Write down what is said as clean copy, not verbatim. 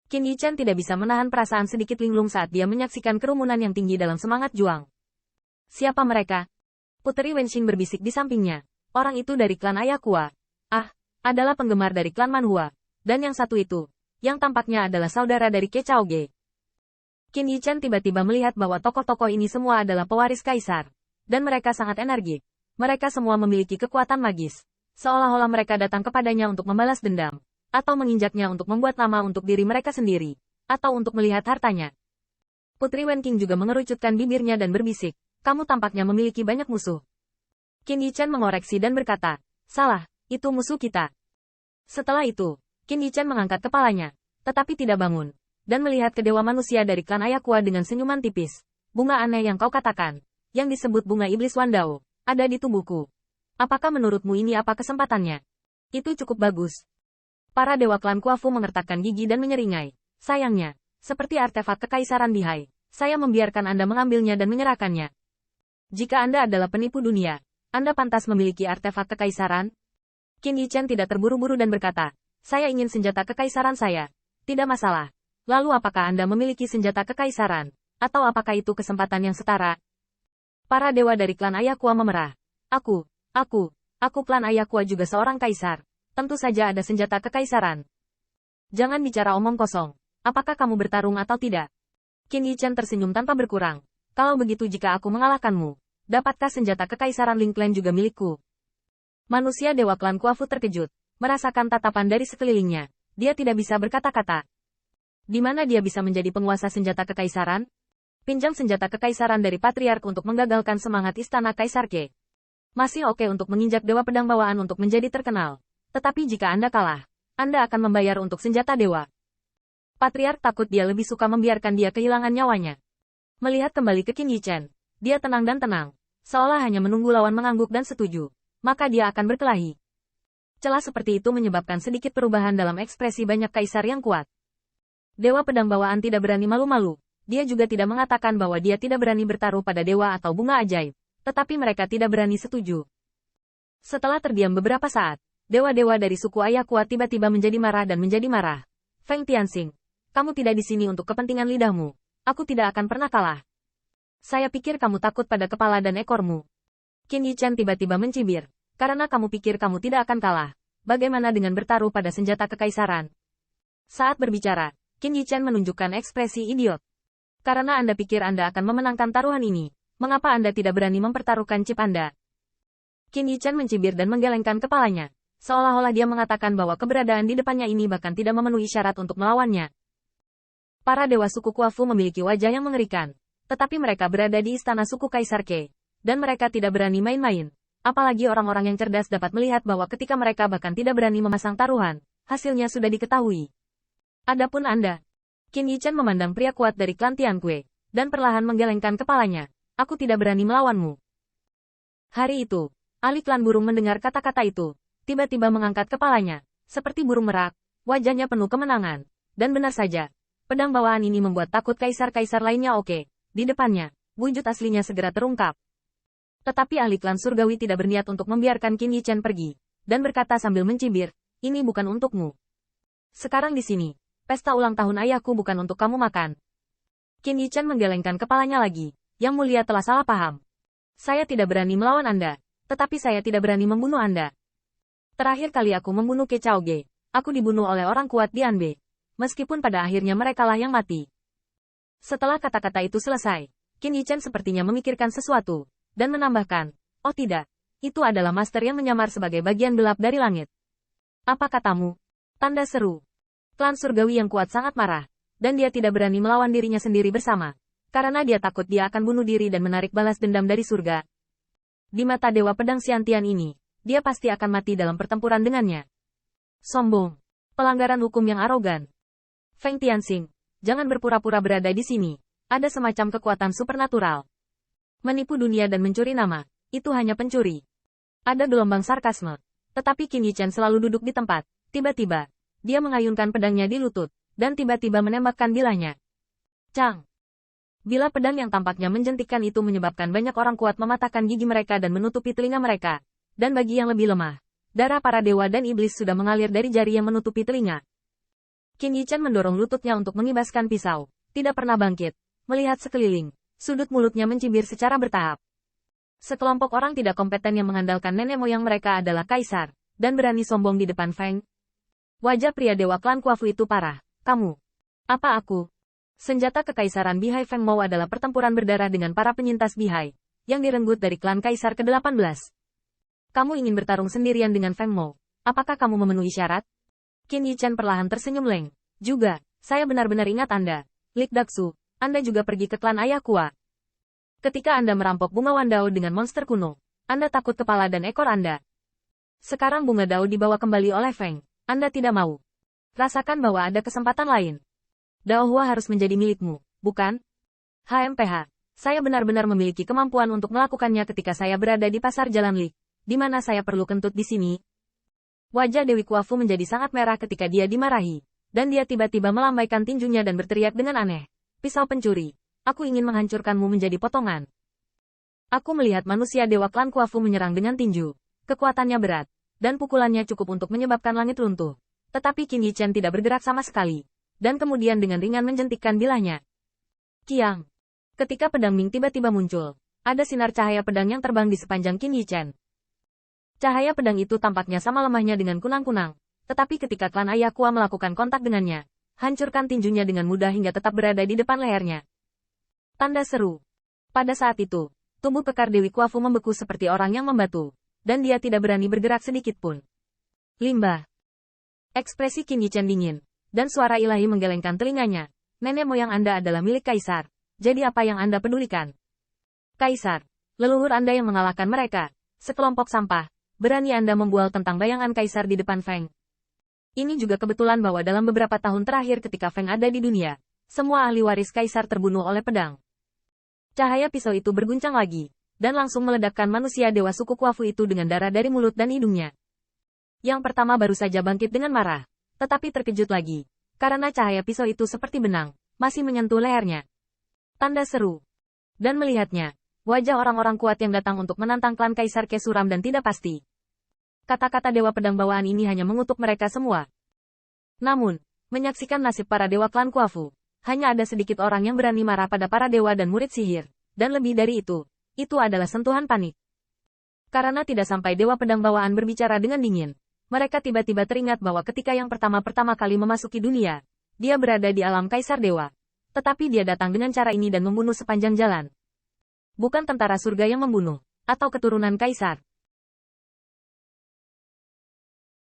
Qin Yichan tidak bisa menahan perasaan sedikit linglung saat dia menyaksikan kerumunan yang tinggi dalam semangat juang. Siapa mereka? Puteri Wenxing berbisik di sampingnya. Orang itu dari klan Ayakua. Ah, adalah penggemar dari klan Manhua. Dan yang satu itu, yang tampaknya adalah saudara dari Ke Chaoge. Qin Yichan tiba-tiba melihat bahwa tokoh-tokoh ini semua adalah pewaris kaisar. Dan mereka sangat energik. Mereka semua memiliki kekuatan magis. Seolah-olah mereka datang kepadanya untuk membalas dendam. Atau menginjaknya untuk membuat nama untuk diri mereka sendiri, atau untuk melihat hartanya. Putri Wenqing juga mengerucutkan bibirnya dan berbisik, kamu tampaknya memiliki banyak musuh. Qin Yichan mengoreksi dan berkata, salah, itu musuh kita. Setelah itu, Qin Yichan mengangkat kepalanya, tetapi tidak bangun, dan melihat ke dewa manusia dari klan Ayakua dengan senyuman tipis. Bunga aneh yang kau katakan, yang disebut bunga iblis Wandao, ada di tubuhku. Apakah menurutmu ini apa kesempatannya? Itu cukup bagus. Para dewa klan Kuafu mengertakkan gigi dan menyeringai. Sayangnya, seperti artefak kekaisaran Bihai, saya membiarkan Anda mengambilnya dan menyerahkannya. Jika Anda adalah penipu dunia, Anda pantas memiliki artefak kekaisaran? Qin Yichan tidak terburu-buru dan berkata, saya ingin senjata kekaisaran saya. Tidak masalah. Lalu apakah Anda memiliki senjata kekaisaran? Atau apakah itu kesempatan yang setara? Para dewa dari klan Ayakua memerah. Aku klan Ayakua juga seorang kaisar. Tentu saja ada senjata kekaisaran. Jangan bicara omong kosong. Apakah kamu bertarung atau tidak? Qin Yichan tersenyum tanpa berkurang. Kalau begitu jika aku mengalahkanmu, dapatkah senjata kekaisaran Ling Clan juga milikku? Manusia dewa klan Kuafu terkejut, merasakan tatapan dari sekelilingnya. Dia tidak bisa berkata-kata. Di mana dia bisa menjadi penguasa senjata kekaisaran? Pinjam senjata kekaisaran dari Patriark untuk menggagalkan semangat istana Kaisar Ke. Masih oke untuk menginjak dewa pedang bawaan untuk menjadi terkenal. Tetapi jika Anda kalah, Anda akan membayar untuk senjata dewa. Patriark takut dia lebih suka membiarkan dia kehilangan nyawanya. Melihat kembali ke Qin Yichan, dia tenang dan tenang, seolah hanya menunggu lawan mengangguk dan setuju, maka dia akan berkelahi. Celah seperti itu menyebabkan sedikit perubahan dalam ekspresi banyak kaisar yang kuat. Dewa pedang bawaan tidak berani malu-malu, dia juga tidak mengatakan bahwa dia tidak berani bertaruh pada dewa atau bunga ajaib, tetapi mereka tidak berani setuju. Setelah terdiam beberapa saat, dewa-dewa dari suku Ayakua tiba-tiba menjadi marah dan menjadi marah. Feng Tianxing, kamu tidak di sini untuk kepentingan lidahmu. Aku tidak akan pernah kalah. Saya pikir kamu takut pada kepala dan ekormu. Qin Yichan tiba-tiba mencibir. Karena kamu pikir kamu tidak akan kalah. Bagaimana dengan bertaruh pada senjata kekaisaran? Saat berbicara, Qin Yichan menunjukkan ekspresi idiot. Karena Anda pikir Anda akan memenangkan taruhan ini, mengapa Anda tidak berani mempertaruhkan chip Anda? Qin Yichan mencibir dan menggelengkan kepalanya. Seolah-olah dia mengatakan bahwa keberadaan di depannya ini bahkan tidak memenuhi syarat untuk melawannya. Para dewa suku Kuafu memiliki wajah yang mengerikan, tetapi mereka berada di istana suku Kaisar Ke, dan mereka tidak berani main-main. Apalagi orang-orang yang cerdas dapat melihat bahwa ketika mereka bahkan tidak berani memasang taruhan, hasilnya sudah diketahui. Adapun Anda, Qin Yichan memandang pria kuat dari klan Tianque, dan perlahan menggelengkan kepalanya. Aku tidak berani melawanmu. Hari itu, ahli klan burung mendengar kata-kata itu. Tiba-tiba mengangkat kepalanya, seperti burung merak, wajahnya penuh kemenangan. Dan benar saja, pedang bawaan ini membuat takut kaisar-kaisar lainnya oke. Di depannya, wujud aslinya segera terungkap. Tetapi ahli klan surgawi tidak berniat untuk membiarkan Qin Yichan pergi, dan berkata sambil mencibir, ini bukan untukmu. Sekarang di sini, pesta ulang tahun ayahku bukan untuk kamu makan. Qin Yichan menggelengkan kepalanya lagi, yang mulia telah salah paham. Saya tidak berani melawan Anda, tetapi saya tidak berani membunuh Anda. Terakhir kali aku membunuh Ke Chaoge, aku dibunuh oleh orang kuat di Anbe. Meskipun pada akhirnya merekalah yang mati. Setelah kata-kata itu selesai, Qin Yichan sepertinya memikirkan sesuatu, dan menambahkan, oh tidak, itu adalah master yang menyamar sebagai bagian gelap dari langit. Apa katamu? Tanda seru. Klan surgawi yang kuat sangat marah, dan dia tidak berani melawan dirinya sendiri bersama, karena dia takut dia akan bunuh diri dan menarik balas dendam dari surga. Di mata dewa pedang Xiantian ini, dia pasti akan mati dalam pertempuran dengannya. Sombong. Pelanggaran hukum yang arogan. Feng Tianxing, jangan berpura-pura berada di sini. Ada semacam kekuatan supernatural. Menipu dunia dan mencuri nama, itu hanya pencuri. Ada gelombang sarkasme. Tetapi Qin Yichan selalu duduk di tempat. Tiba-tiba, dia mengayunkan pedangnya di lutut, dan tiba-tiba menembakkan bilahnya. Cang. Bila pedang yang tampaknya menjentikkan itu menyebabkan banyak orang kuat mematahkan gigi mereka dan menutupi telinga mereka. Dan bagi yang lebih lemah, darah para dewa dan iblis sudah mengalir dari jari yang menutupi telinga. Qin Yichen mendorong lututnya untuk mengibaskan pisau. Tidak pernah bangkit. Melihat sekeliling, sudut mulutnya mencibir secara bertahap. Sekelompok orang tidak kompeten yang mengandalkan nenek moyang mereka adalah kaisar, dan berani sombong di depan Feng. Wajah pria dewa klan Kuafu itu parah. Kamu? Apa aku? Senjata kekaisaran Bihai Feng Mou adalah pertempuran berdarah dengan para penyintas Bihai, yang direnggut dari klan kaisar ke-18. Kamu ingin bertarung sendirian dengan Feng Mou. Apakah kamu memenuhi syarat? Qin Yichen perlahan tersenyum leng. Juga, saya benar-benar ingat Anda. Lik Daksu, Anda juga pergi ke klan ayah Kua. Ketika Anda merampok bunga Wandao dengan monster kuno, Anda takut kepala dan ekor Anda. Sekarang bunga Dao dibawa kembali oleh Feng. Anda tidak mau. Rasakan bahwa ada kesempatan lain. Dao Hua harus menjadi milikmu, bukan? HMPH, saya benar-benar memiliki kemampuan untuk melakukannya ketika saya berada di pasar Jalan Lik, di mana saya perlu kentut di sini. Wajah Dewi Kuafu menjadi sangat merah ketika dia dimarahi. Dan dia tiba-tiba melambaikan tinjunya dan berteriak dengan aneh. Pisau pencuri, aku ingin menghancurkanmu menjadi potongan. Aku melihat manusia dewa klan Kuafu menyerang dengan tinju. Kekuatannya berat, dan pukulannya cukup untuk menyebabkan langit runtuh. Tetapi Qin Yichen tidak bergerak sama sekali. Dan kemudian dengan ringan menjentikkan bilahnya. Kiang. Ketika pedang Ming tiba-tiba muncul, ada sinar cahaya pedang yang terbang di sepanjang Qin Yichen. Cahaya pedang itu tampaknya sama lemahnya dengan kunang-kunang. Tetapi ketika klan ayah Kua melakukan kontak dengannya, hancurkan tinjunya dengan mudah hingga tetap berada di depan lehernya. Tanda seru. Pada saat itu, tubuh kekar Dewi Kuafu membeku seperti orang yang membatu, dan dia tidak berani bergerak sedikit pun. Limbah. Ekspresi Qin Yichen dingin, dan suara ilahi menggelengkan telinganya. Nenek moyang Anda adalah milik kaisar, jadi apa yang Anda pedulikan? Kaisar, leluhur Anda yang mengalahkan mereka, sekelompok sampah, berani Anda membual tentang bayangan kaisar di depan Feng. Ini juga kebetulan bahwa dalam beberapa tahun terakhir ketika Feng ada di dunia, semua ahli waris kaisar terbunuh oleh pedang. Cahaya pisau itu berguncang lagi, dan langsung meledakkan manusia dewa suku Kuafu itu dengan darah dari mulut dan hidungnya. Yang pertama baru saja bangkit dengan marah, tetapi terkejut lagi, karena cahaya pisau itu seperti benang, masih menyentuh lehernya. Tanda seru. Dan melihatnya, wajah orang-orang kuat yang datang untuk menantang klan kaisar kesuram dan tidak pasti. Kata-kata dewa pedang bawaan ini hanya mengutuk mereka semua. Namun, menyaksikan nasib para dewa klan Kuafu, hanya ada sedikit orang yang berani marah pada para dewa dan murid sihir, dan lebih dari itu adalah sentuhan panik. Karena tidak sampai dewa pedang bawaan berbicara dengan dingin, mereka tiba-tiba teringat bahwa ketika yang pertama kali memasuki dunia, dia berada di alam kaisar dewa. Tetapi dia datang dengan cara ini dan membunuh sepanjang jalan. Bukan tentara surga yang membunuh, atau keturunan kaisar.